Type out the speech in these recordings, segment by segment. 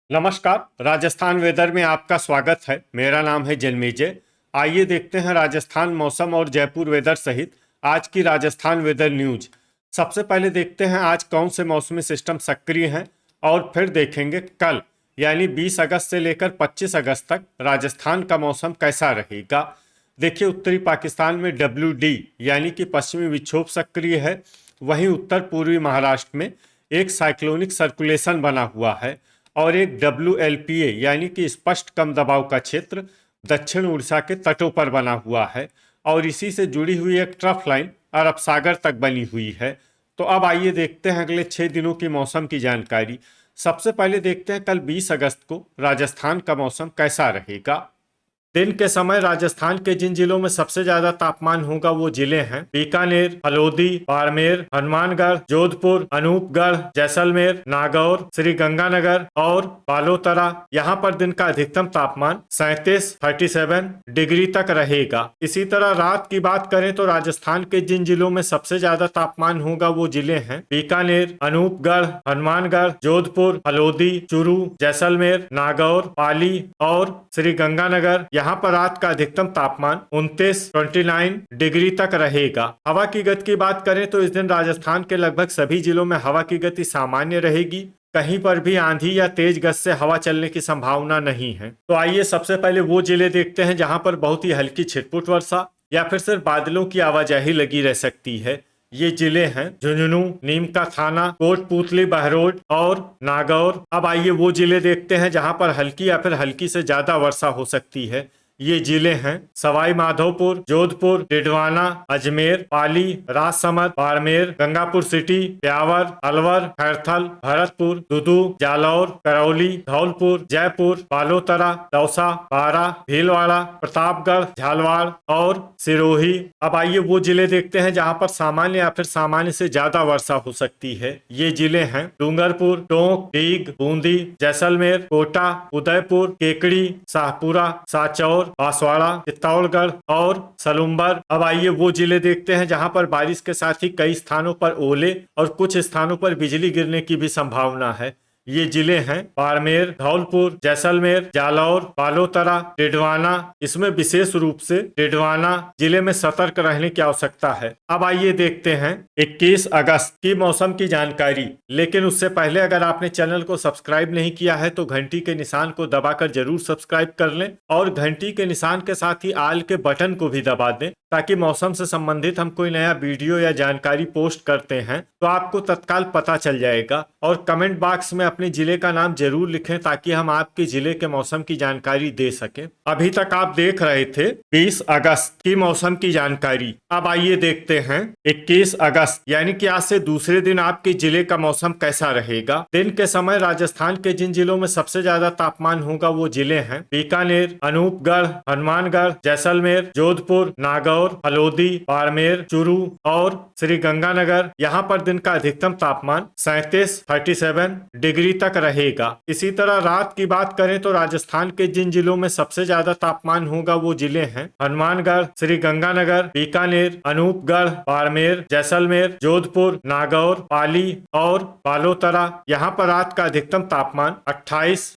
नमस्कार। राजस्थान वेदर में आपका स्वागत है। मेरा नाम है जन्मेजय। आइए देखते हैं राजस्थान मौसम और जयपुर वेदर सहित आज की राजस्थान वेदर न्यूज। सबसे पहले देखते हैं आज कौन से मौसमी सिस्टम सक्रिय हैं और फिर देखेंगे कल यानी 20 अगस्त से लेकर 25 अगस्त तक राजस्थान का मौसम कैसा रहेगा। देखिए, उत्तरी पाकिस्तान में WD यानी कि पश्चिमी विक्षोभ सक्रिय है। वहीं उत्तर पूर्वी महाराष्ट्र में एक साइक्लोनिक सर्कुलेशन बना हुआ है और एक WLPA यानी कि स्पष्ट कम दबाव का क्षेत्र दक्षिण उड़ीसा के तटों पर बना हुआ है और इसी से जुड़ी हुई एक ट्रफ लाइन अरब सागर तक बनी हुई है। तो अब आइए देखते हैं अगले 6 दिनों की मौसम की जानकारी। सबसे पहले देखते हैं कल 20 अगस्त को राजस्थान का मौसम कैसा रहेगा। दिन के समय राजस्थान के जिन जिलों में सबसे ज्यादा तापमान होगा वो जिले हैं बीकानेर, हल्द्वानी, बाड़मेर, हनुमानगढ़, जोधपुर, अनूपगढ़, जैसलमेर, नागौर, श्री गंगानगर और बालोतरा। यहाँ पर दिन का अधिकतम तापमान 37 डिग्री तक रहेगा। इसी तरह रात की बात करें तो राजस्थान के जिन जिलों में सबसे ज्यादा तापमान होगा वो जिले हैं बीकानेर, अनूपगढ़, हनुमानगढ़, जोधपुर, हल्द्वानी, चूरू, जैसलमेर, नागौर, पाली और श्री गंगानगर। यहाँ पर रात का अधिकतम तापमान 29 डिग्री तक रहेगा। हवा की गति की बात करें तो इस दिन राजस्थान के लगभग सभी जिलों में हवा की गति सामान्य रहेगी। कहीं पर भी आंधी या तेज गति से हवा चलने की संभावना नहीं है। तो आइए सबसे पहले वो जिले देखते हैं जहां पर बहुत ही हल्की छिटपुट वर्षा या फिर सिर्फ बादलों की आवाजाही लगी रह सकती है। ये जिले हैं झुंझुनू, नीम का थाना, कोटपूतली, बहरोड और नागौर। अब आइए वो जिले देखते हैं जहां पर हल्की या फिर हल्की से ज्यादा वर्षा हो सकती है। ये जिले हैं सवाई माधोपुर, जोधपुर, डिडवाना, अजमेर, पाली, राजसमंद, बाड़मेर, गंगापुर सिटी, ब्यावर, अलवर, खैरथल, भरतपुर, दुदू, जालौर, करौली, धौलपुर, जयपुर, बालोतरा, दौसा, बारा, भीलवाड़ा, प्रतापगढ़, झालवाड़ और सिरोही। अब आइए वो जिले देखते हैं जहां पर सामान्य या फिर सामान्य से ज्यादा वर्षा हो सकती है। ये जिले हैं डूंगरपुर, टोंक, डीग, बूंदी, जैसलमेर, कोटा, उदयपुर, केकड़ी, शाहपुरा, साचौर, बांसवाड़ा, चित्तौड़गढ़ और सलुम्बर। अब आइए वो जिले देखते हैं जहां पर बारिश के साथ ही कई स्थानों पर ओले और कुछ स्थानों पर बिजली गिरने की भी संभावना है। ये जिले हैं बाड़मेर, धौलपुर, जैसलमेर, जालौर, बालोतरा, डिडवाना। इसमें विशेष रूप से डिडवाना जिले में सतर्क रहने की आवश्यकता है। अब आइए देखते हैं 21 अगस्त की मौसम की जानकारी। लेकिन उससे पहले अगर आपने चैनल को सब्सक्राइब नहीं किया है तो घंटी के निशान को दबाकर जरूर सब्सक्राइब कर लें और घंटी के निशान के साथ ही आल के बटन को भी दबा दें ताकि मौसम से संबंधित हम कोई नया वीडियो या जानकारी पोस्ट करते हैं तो आपको तत्काल पता चल जाएगा। और कमेंट बॉक्स में अपने जिले का नाम जरूर लिखें ताकि हम आपके जिले के मौसम की जानकारी दे सकें। अभी तक आप देख रहे थे 20 अगस्त की मौसम की जानकारी। अब आइए देखते हैं 21 अगस्त यानी कि आज से दूसरे दिन आपके जिले का मौसम कैसा रहेगा। दिन के समय राजस्थान के जिन जिलों में सबसे ज्यादा तापमान होगा वो जिले हैं बीकानेर, अनूपगढ़, हनुमानगढ़, जैसलमेर, जोधपुर, नागौर, हल्द्वानी, बाड़मेर, चूरू और श्री गंगानगर। यहाँ पर दिन का अधिकतम तापमान 37 डिग्री तक रहेगा। इसी तरह रात की बात करें तो राजस्थान के जिन जिलों में सबसे ज्यादा तापमान होगा वो जिले हैं हनुमानगढ़, श्री गंगानगर, बीकानेर, अनूपगढ़, बाड़मेर, जैसलमेर, जोधपुर, नागौर, पाली और बालोतरा। यहाँ पर रात का अधिकतम तापमान 28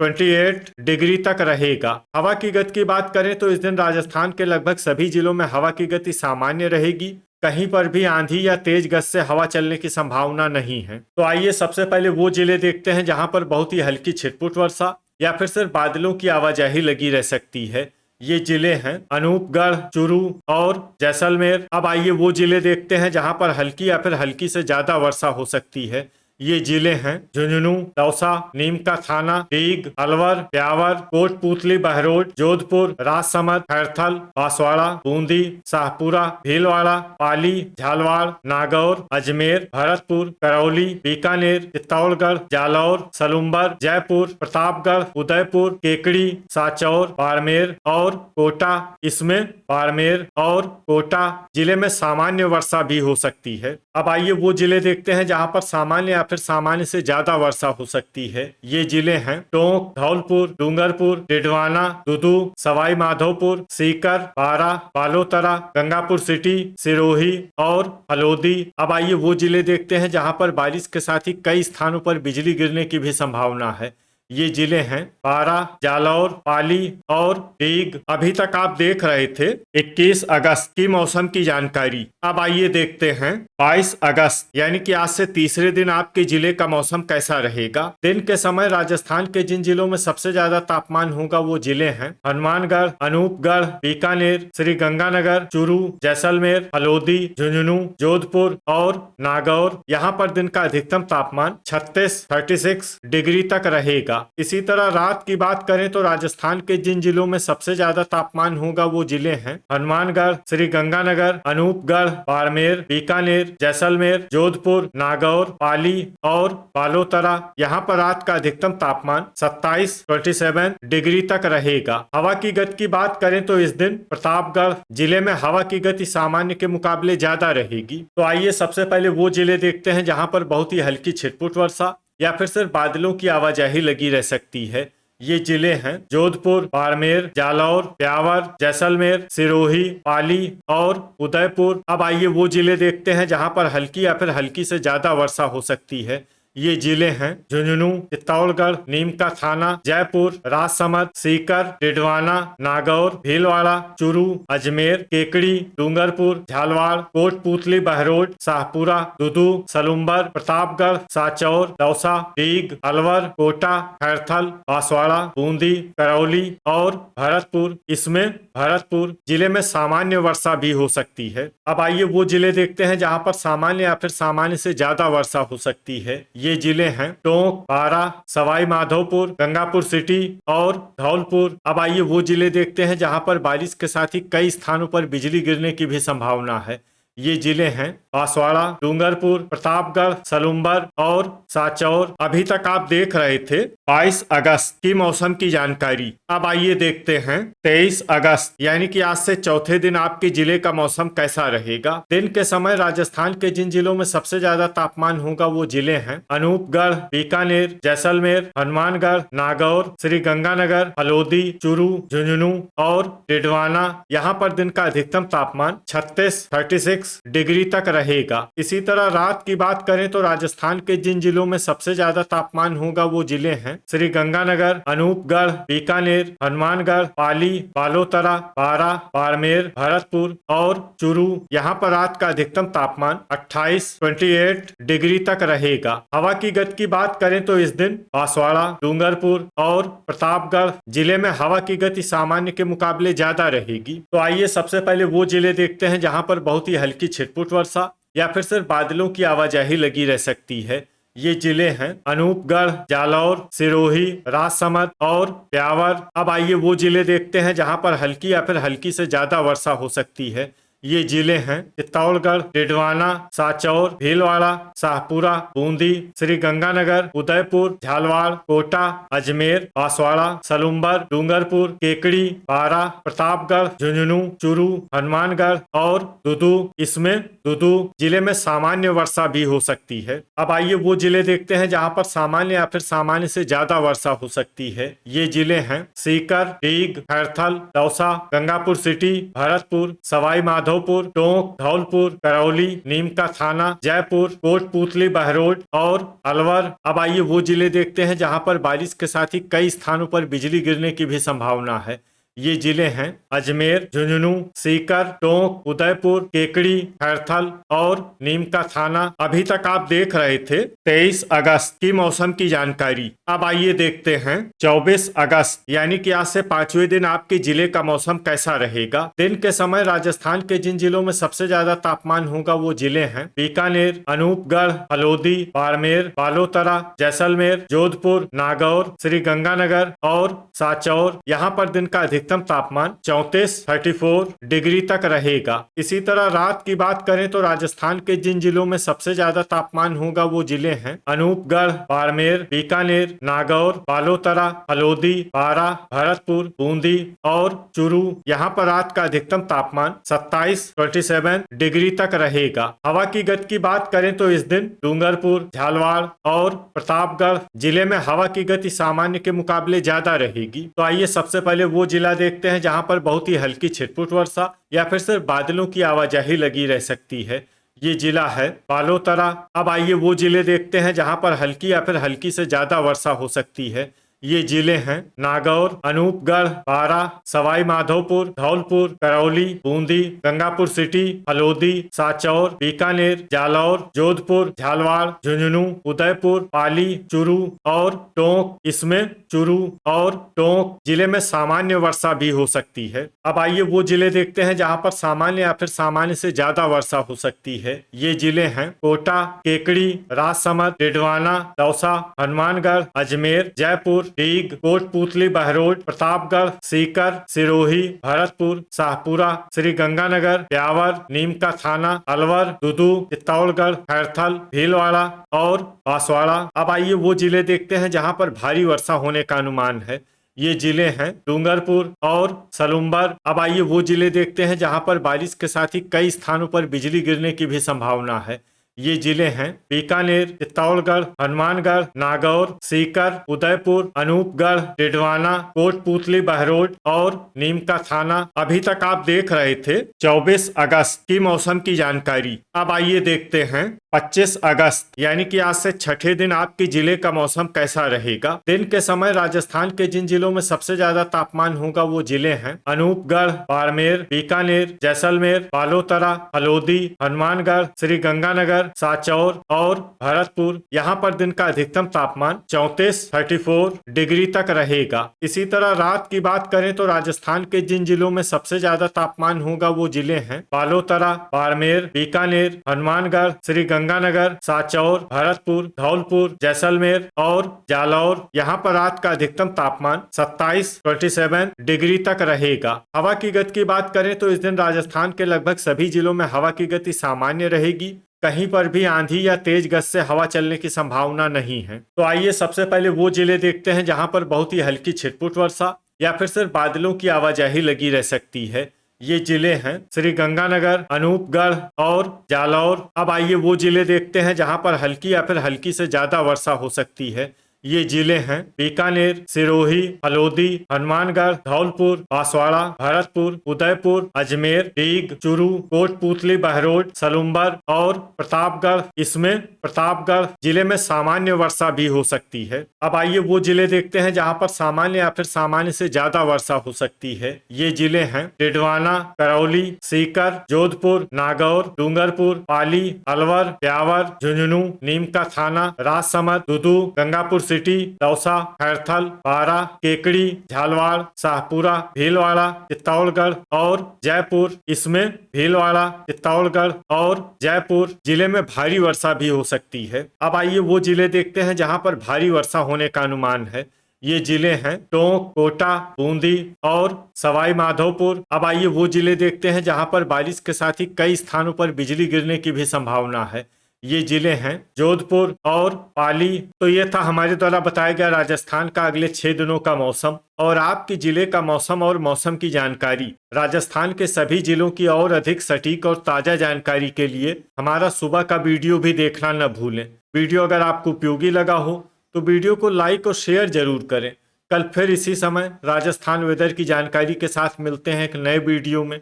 डिग्री तक रहेगा। हवा की गति की बात करें तो इस दिन राजस्थान के लगभग सभी जिलों में हवा की गति सामान्य रहेगी। कहीं पर भी आंधी या तेज गति से हवा चलने की संभावना नहीं है। तो आइए सबसे पहले वो जिले देखते हैं जहां पर बहुत ही हल्की छिटपुट वर्षा या फिर सिर्फ बादलों की आवाजाही लगी रह सकती है। ये जिले हैं अनूपगढ़, चूरू और जैसलमेर। अब आइए वो जिले देखते हैं जहां पर हल्की या फिर हल्की से ज्यादा वर्षा हो सकती है। ये जिले हैं झुंझुनू, दौसा, नीम का थाना, डीग, अलवर, ब्यावर, कोटपूतली, बहरोड, जोधपुर, राजसमंद, खैरथल, बांसवाड़ा, बूंदी, शाहपुरा, भीलवाड़ा, पाली, झालवाड़, नागौर, अजमेर, भरतपुर, करौली, बीकानेर, चित्तौड़गढ़, जालौर, सलुम्बर, जयपुर, प्रतापगढ़, उदयपुर, केकड़ी, साचौर, बाड़मेर और कोटा। इसमें बाड़मेर और कोटा जिले में सामान्य वर्षा भी हो सकती है। अब आइए वो जिले देखते हैं जहां पर सामान्य या फिर सामान्य से ज्यादा वर्षा हो सकती है। ये जिले हैं टोंक, धौलपुर, डूंगरपुर, डिडवाना, दुदू, सवाई माधोपुर, सीकर, बारा, बालोतरा, गंगापुर सिटी, सिरोही और हल्द्वानी। अब आइए वो जिले देखते हैं जहां पर बारिश के साथ ही कई स्थानों पर बिजली गिरने की भी संभावना है। ये जिले हैं बारा, जालौर, पाली और डीग। अभी तक आप देख रहे थे 21 अगस्त की मौसम की जानकारी। अब आइए देखते हैं 22 अगस्त यानी कि आज से तीसरे दिन आपके जिले का मौसम कैसा रहेगा। दिन के समय राजस्थान के जिन जिलों में सबसे ज्यादा तापमान होगा वो जिले हैं हनुमानगढ़, अनूपगढ़, बीकानेर, श्री गंगानगर, चूरू, जैसलमेर, हल्द्वानी, झुंझुनू, जोधपुर और नागौर। यहाँ पर दिन का अधिकतम तापमान 36 डिग्री तक रहेगा। इसी तरह रात की बात करें तो राजस्थान के जिन जिलों में सबसे ज्यादा तापमान होगा वो जिले हैं हनुमानगढ़, श्री गंगानगर, अनूपगढ़, बाड़मेर, बीकानेर, जैसलमेर, जोधपुर, नागौर, पाली और बालोतरा। यहाँ पर रात का अधिकतम तापमान 27 डिग्री तक रहेगा। हवा की गति की बात करें तो इस दिन प्रतापगढ़ जिले में हवा की गति सामान्य के मुकाबले ज्यादा रहेगी। तो आइए सबसे पहले वो जिले देखते हैं जहां पर बहुत ही हल्की छिटपुट वर्षा या फिर सिर्फ बादलों की आवाजाही लगी रह सकती है। ये जिले हैं जोधपुर, बाड़मेर, जालौर, ब्यावर, जैसलमेर, सिरोही, पाली और उदयपुर। अब आइए वो जिले देखते हैं जहां पर हल्की या फिर हल्की से ज्यादा वर्षा हो सकती है। ये जिले हैं झुंझुनू, चित्तौड़गढ़, नीमका थाना, जयपुर, राजसमंद, सीकर, डिडवाना, नागौर, भीलवाड़ा, चूरू, अजमेर, केकड़ी, डूंगरपुर, झालवाड़, कोटपूतली, बहरोड, शाहपुरा, दुदू, सलुम्बर, प्रतापगढ़, साचौर, दौसा, डीग, अलवर, कोटा, खैरथल, बांसवाड़ा, बूंदी, करौली और भरतपुर। इसमें भरतपुर जिले में सामान्य वर्षा भी हो सकती है। अब आइए वो जिले देखते हैं जहां पर सामान्य या फिर सामान्य से ज्यादा वर्षा हो सकती है। ये जिले हैं टोंक, बारा, सवाई माधोपुर, गंगापुर सिटी और धौलपुर। अब आइए वो जिले देखते हैं जहां पर बारिश के साथ ही कई स्थानों पर बिजली गिरने की भी संभावना है। ये जिले हैं बांसवाड़ा, डूंगरपुर, प्रतापगढ़, सलुम्बर और साचौर। अभी तक आप देख रहे थे 22 अगस्त की मौसम की जानकारी। अब आइए देखते हैं 23 अगस्त यानी कि आज से चौथे दिन आपके जिले का मौसम कैसा रहेगा। दिन के समय राजस्थान के जिन जिलों में सबसे ज्यादा तापमान होगा वो जिले हैं अनूपगढ़, बीकानेर, जैसलमेर, हनुमानगढ़, नागौर, श्री गंगानगर, हल्द्वानी, चूरू, झुंझुनू और डिडवाना। यहाँ पर दिन का अधिकतम तापमान 36 डिग्री तक रहेगा। इसी तरह रात की बात करें तो राजस्थान के जिन जिलों में सबसे ज्यादा तापमान होगा वो जिले हैं श्री गंगानगर, अनूपगढ़, बीकानेर, हनुमानगढ़, पाली, बालोतरा, बारा, बाड़मेर, भरतपुर और चूरू। यहाँ पर रात का अधिकतम तापमान 28 डिग्री तक रहेगा। हवा की गति की बात करें तो इस दिन बांसवाड़ा, डूंगरपुर और प्रतापगढ़ जिले में हवा की गति सामान्य के मुकाबले ज्यादा रहेगी। तो आइए सबसे पहले वो जिले देखते हैं जहां पर बहुत ही हल्की छिटपुट वर्षा या फिर सिर्फ बादलों की आवाजाही लगी रह सकती है। ये जिले हैं अनूपगढ़, जालौर, सिरोही, राजसमंद और ब्यावर। अब आइए वो जिले देखते हैं जहां पर हल्की या फिर हल्की से ज्यादा वर्षा हो सकती है। ये जिले हैं चित्तौड़गढ़, डिडवाना, साचौर, भीलवाड़ा, शाहपुरा, बूंदी, श्री गंगानगर, उदयपुर, झालवाड़, कोटा, अजमेर, बांसवाड़ा, सलुम्बर, डूंगरपुर, केकड़ी, बारा, प्रतापगढ़, झुंझुनू, चूरू, हनुमानगढ़ और दुदू। इसमें दुदू जिले में सामान्य वर्षा भी हो सकती है। अब आइए वो जिले देखते हैं जहां पर सामान्य या फिर सामान्य से ज्यादा वर्षा हो सकती है। ये जिले हैं सीकर, डीग, खैरथल, दौसा, गंगापुर सिटी, भरतपुर, सवाई माधोपुर, टोंक, धौलपुर, करौली, नीमका थाना, जयपुर, कोटपूतली, बहरोड और अलवर। अब आइए वो जिले देखते हैं जहां पर बारिश के साथ ही कई स्थानों पर बिजली गिरने की भी संभावना है। ये जिले हैं अजमेर, झुंझुनू, सीकर, टोंक, उदयपुर, केकड़ी, खैरथल और नीमका थाना। अभी तक आप देख रहे थे 23 अगस्त की मौसम की जानकारी। अब आइए देखते हैं 24 अगस्त यानी कि आज से 5वें दिन आपके जिले का मौसम कैसा रहेगा। दिन के समय राजस्थान के जिन जिलों में सबसे ज्यादा तापमान होगा वो जिले हैं बीकानेर, अनूपगढ़, हल्द्वानी, बाड़मेर, बालोतरा, जैसलमेर, जोधपुर, नागौर, श्री गंगानगर और साचौर। यहाँ पर दिन का अधिकतम तापमान 34 डिग्री तक रहेगा। इसी तरह रात की बात करें तो राजस्थान के जिन जिलों में सबसे ज्यादा तापमान होगा वो जिले हैं अनूपगढ़, बाड़मेर, बीकानेर, नागौर, बालोतरा, हल्द्वानी, बारा, भरतपुर, बूंदी और चूरू। यहाँ पर रात का अधिकतम तापमान 27 डिग्री तक रहेगा। हवा की गति की बात करें तो इस दिन डूंगरपुर, झालवाड़ और प्रतापगढ़ जिले में हवा की गति सामान्य के मुकाबले ज्यादा रहेगी। तो आइए सबसे पहले वो जिला देखते हैं जहां पर बहुत ही हल्की छिटपुट वर्षा या फिर सिर्फ बादलों की आवाजाही लगी रह सकती है। ये जिला है बालोतरा। अब आइए वो जिले देखते हैं जहां पर हल्की या फिर हल्की से ज्यादा वर्षा हो सकती है। ये जिले हैं नागौर, अनूपगढ़, बारां, सवाई माधोपुर, धौलपुर, करौली, बूंदी, गंगापुर सिटी, हलोदी, सांचौर, बीकानेर, जालौर, जोधपुर, झालवाड़, झुंझुनू, उदयपुर, पाली, चूरू और टोंक। इसमें चूरू और टोंक जिले में सामान्य वर्षा भी हो सकती है। अब आइए वो जिले देखते हैं जहां पर सामान्य या फिर सामान्य से ज्यादा वर्षा हो सकती है। ये जिले हैं कोटा, केकड़ी, राजसमंद, डिडवाना, दौसा, हनुमानगढ़, अजमेर, जयपुर, डीग, कोटपूतली, बहरोड, प्रतापगढ़, सीकर, सिरोही, भरतपुर, शाहपुरा, श्री गंगानगर, ब्यावर, नीमका थाना, अलवर, दुदू, चित्तौड़गढ़, खैरथल, भीलवाड़ा और बांसवाड़ा। अब आइए वो जिले देखते हैं जहां पर भारी वर्षा होने का अनुमान है। ये जिले हैं डूंगरपुर और सलुम्बर। अब आइए वो जिले देखते हैं जहां पर बारिश के साथ ही कई स्थानों पर बिजली गिरने की भी संभावना है। ये जिले हैं बीकानेर, चित्तौड़गढ़, हनुमानगढ़, नागौर, सीकर, उदयपुर, अनूपगढ़, डिडवाना, कोटपूतली, बहरोड और नीमका थाना। अभी तक आप देख रहे थे 24 अगस्त की मौसम की जानकारी। अब आइए देखते हैं 25 अगस्त यानी कि आज से छठे दिन आपके जिले का मौसम कैसा रहेगा। दिन के समय राजस्थान के जिन जिलों में सबसे ज्यादा तापमान होगा वो जिले हैं अनूपगढ़, बाड़मेर, बीकानेर, जैसलमेर, बालोतरा, हलोदी, हनुमानगढ़, श्री गंगानगर, सांचौर और भरतपुर। यहाँ पर दिन का अधिकतम तापमान 34 डिग्री तक रहेगा। इसी तरह रात की बात करें तो राजस्थान के जिन जिलों में सबसे ज्यादा तापमान होगा वो जिले हैं बालोतरा, बाड़मेर, बीकानेर, हनुमानगढ़, श्री गंगानगर, सांचौर, भरतपुर, धौलपुर, जैसलमेर और जालौर। यहाँ पर रात का अधिकतम तापमान 27 डिग्री तक रहेगा। हवा की गति की बात करें तो इस दिन राजस्थान के लगभग सभी जिलों में हवा की गति सामान्य रहेगी। कहीं पर भी आंधी या तेज गति से हवा चलने की संभावना नहीं है। तो आइए सबसे पहले वो जिले देखते हैं जहां पर बहुत ही हल्की छिटपुट वर्षा या फिर सिर्फ बादलों की आवाजाही लगी रह सकती है। ये जिले हैं श्री गंगानगर, अनूपगढ़ और जालौर। अब आइए वो जिले देखते हैं जहां पर हल्की या फिर हल्की से ज्यादा वर्षा हो सकती है। ये जिले हैं बीकानेर, सिरोही, हलोदी, हनुमानगढ़, धौलपुर, बांसवाड़ा, भरतपुर, उदयपुर, अजमेर, डीग, चूरू, कोटपूतली, बहरोड, सलुम्बर और प्रतापगढ़। इसमें प्रतापगढ़ जिले में सामान्य वर्षा भी हो सकती है। अब आइए वो जिले देखते हैं जहां पर सामान्य या फिर सामान्य से ज्यादा वर्षा हो सकती है। ये जिले हैं डिडवाना, करौली, सीकर, जोधपुर, नागौर, डूंगरपुर, पाली, अलवर, ब्यावर, झुंझुनू, नीमका थाना, राजसमंद, दुदू, गंगापुर सिटी, दौसा, खैरथल, बारां, केकड़ी, झालवाड़, शाहपुरा, भीलवाड़ा, चित्तौड़गढ़ और जयपुर। इसमें भीलवाड़ा, चित्तौड़गढ़ और जयपुर जिले में भारी वर्षा भी हो सकती है। अब आइए वो जिले देखते हैं जहां पर भारी वर्षा होने का अनुमान है। ये जिले हैं टोंक, कोटा, बूंदी और सवाई माधोपुर। अब आइए वो जिले देखते हैं जहां पर बारिश के साथ ही कई स्थानों पर बिजली गिरने की भी संभावना है। ये जिले हैं जोधपुर और पाली। तो ये था हमारे द्वारा बताया गया राजस्थान का अगले 6 दिनों का मौसम और आपके जिले का मौसम और मौसम की जानकारी। राजस्थान के सभी जिलों की और अधिक सटीक और ताजा जानकारी के लिए हमारा सुबह का वीडियो भी देखना न भूलें। वीडियो अगर आपको उपयोगी लगा हो तो वीडियो को लाइक और शेयर जरूर करें। कल फिर इसी समय राजस्थान वेदर की जानकारी के साथ मिलते हैं एक नए वीडियो में।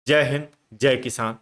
जय हिंद, जय किसान।